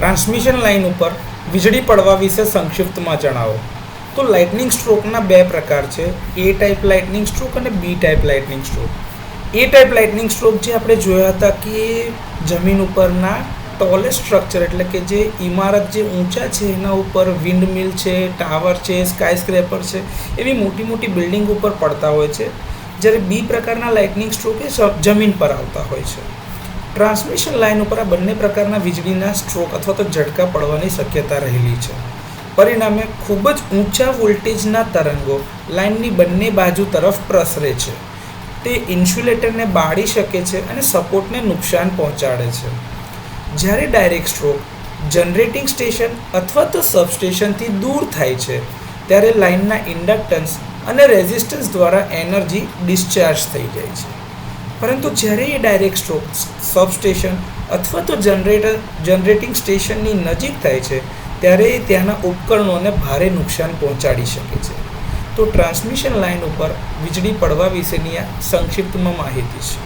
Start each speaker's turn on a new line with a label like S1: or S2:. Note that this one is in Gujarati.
S1: ટ્રાન્સમિશન લાઇન ઉપર વીજળી પડવા વિશે સંક્ષિપ્તમાં જણાવો. તો લાઇટનિંગ સ્ટ્રોકના બે પ્રકાર છે, એ ટાઈપ લાઇટનિંગ સ્ટ્રોક અને બી ટાઈપ લાઇટનિંગ સ્ટ્રોક. એ ટાઈપ લાઇટનિંગ સ્ટ્રોક જે આપણે જોયા હતા કે જમીન ઉપરના ટોલેસ્ટ સ્ટ્રક્ચર એટલે કે જે ઇમારત જે ઊંચા છે એના ઉપર વિન્ડ મિલ છે, ટાવર છે, સ્કાય સ્ક્રેપર છે, એવી મોટી મોટી બિલ્ડિંગ ઉપર પડતા હોય છે. જ્યારે બી પ્રકારના લાઇટનિંગ સ્ટ્રોક એ જમીન પર આવતા હોય છે. ટ્રાન્સમિશન લાઇન ઉપર આ બંને પ્રકારના વીજળીના સ્ટ્રોક અથવા તો ઝટકા પડવાની શક્યતા રહેલી છે. પરિણામે ખૂબ જ ઊંચા વોલ્ટેજના તરંગો લાઇનની બંને બાજુ તરફ પ્રસરે છે. તે ઇન્સ્યુલેટરને બાળી શકે છે અને સપોર્ટને નુકસાન પહોંચાડે છે. જ્યારે ડાયરેક્ટ સ્ટ્રોક જનરેટિંગ સ્ટેશન અથવા તો સબસ્ટેશનથી દૂર થાય છે ત્યારે લાઇનના ઇન્ડક્ટન્સ અને રેઝિસ્ટન્સ દ્વારા એનર્જી ડિસ્ચાર્જ થઈ જાય છે. પરંતુ જ્યારે એ ડાયરેક્ટ સ્ટ્રોક સબસ્ટેશન અથવા તો જનરેટિંગ સ્ટેશનની નજીક થાય છે ત્યારે ત્યાંના ઉપકરણોને ભારે નુકસાન પહોંચાડી શકે છે. તો ટ્રાન્સમિશન લાઇન ઉપર વીજળી પડવા વિશેની આ સંક્ષિપ્તમાં માહિતી છે.